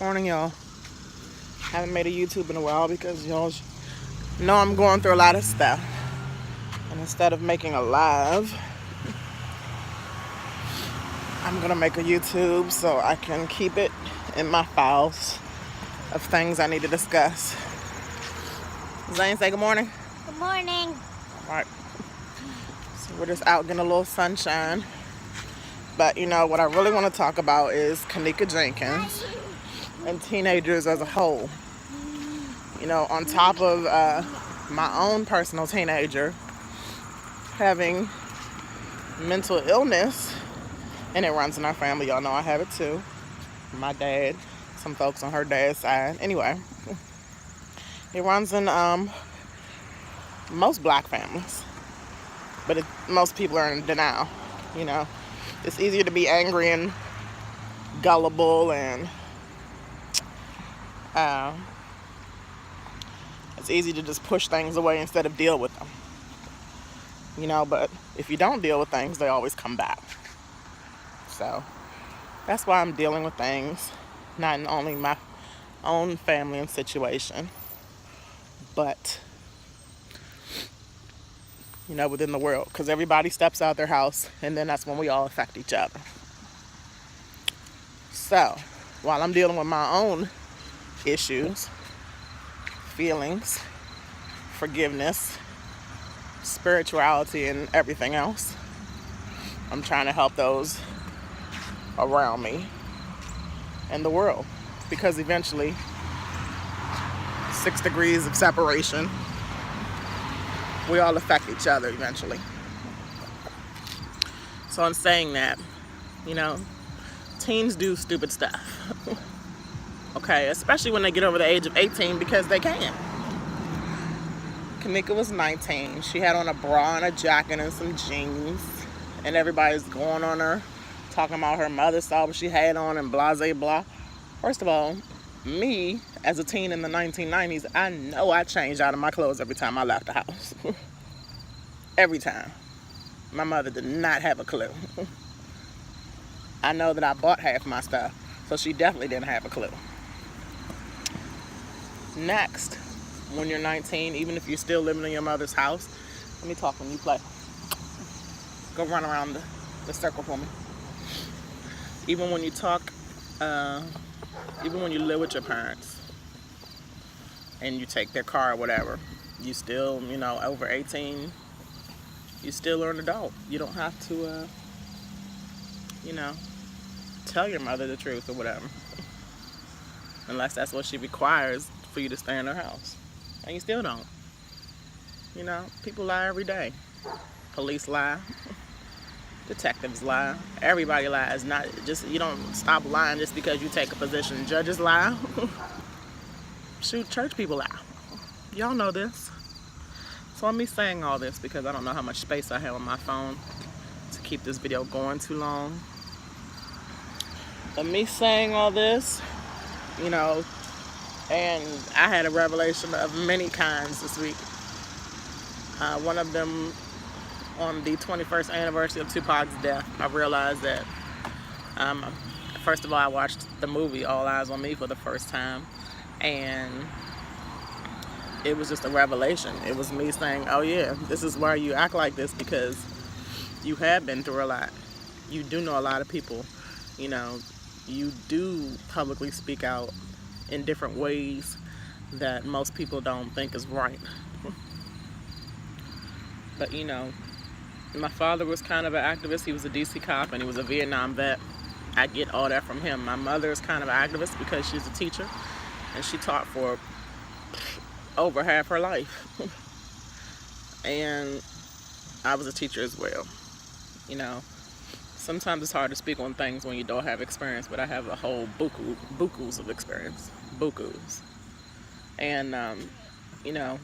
Morning, y'all. Haven't made a YouTube in a while because y'all know I'm going through a lot of stuff. And instead of making a live, I'm gonna make a YouTube so I can keep it in my files of things I need to discuss. Zane, say good morning. Good morning. All right. So we're just out getting a little sunshine. But you know what I really want to talk about is Kaneeka Jenkins and teenagers as a whole. You know, on top of my own personal teenager having mental illness, and it runs in our family. Y'all know I have it too. My dad, some folks on her dad's side. Anyway, it runs in most black families, but most people are in denial. You know, it's easier to be angry and gullible, and it's easy to just push things away instead of deal with them. You know, but if you don't deal with things, they always come back. So that's why I'm dealing with things, not in only my own family and situation, but you know, within the world, because everybody steps out their house, and then that's when we all affect each other. So while I'm dealing with my own issues, feelings, forgiveness, spirituality, and everything else, I'm trying to help those around me and the world, because eventually 6 degrees of separation, we all affect each other eventually. So in saying that, you know, teens do stupid stuff. Okay, especially when they get over the age of 18, because they can. Kaneeka was 19. She had on a bra and a jacket and some jeans, and everybody's going on her, talking about her mother saw what she had on and blah, blah, blah. First of all, me, as a teen in the 1990s, I know I changed out of my clothes every time I left the house. Every time. My mother did not have a clue. I know that I bought half my stuff, so she definitely didn't have a clue. Next, when you're 19, even if you're still living in your mother's house, let me talk when you play. Go run around the circle for me. Even when you talk, even when you live with your parents and you take their car or whatever, you still, you know, over 18, you still are an adult. You don't have to, you know, tell your mother the truth or whatever. Unless that's what she requires for you to stay in her house. And you still don't. You know, people lie every day. Police lie. Detectives lie. Everybody lies. Not just, you don't stop lying just because you take a position. Judges lie. Shoot, church people lie. Y'all know this. So I'm me saying all this because I don't know how much space I have on my phone to keep this video going too long. But me saying all this, you know, and I had a revelation of many kinds this week. One of them, on the 21st anniversary of Tupac's death, I realized that, first of all, I watched the movie All Eyes on Me for the first time, and it was just a revelation. It was me saying, oh yeah, this is why you act like this, because you have been through a lot. You do know a lot of people, you know, you do publicly speak out in different ways that most people don't think is right. But you know, my father was kind of an activist. He was a DC cop and he was a Vietnam vet. I get all that from him. My mother is kind of an activist because she's a teacher and she taught for over half her life. And I was a teacher as well. You know, sometimes it's hard to speak on things when you don't have experience, but I have a whole bukus of experience. Bukus. And, you know,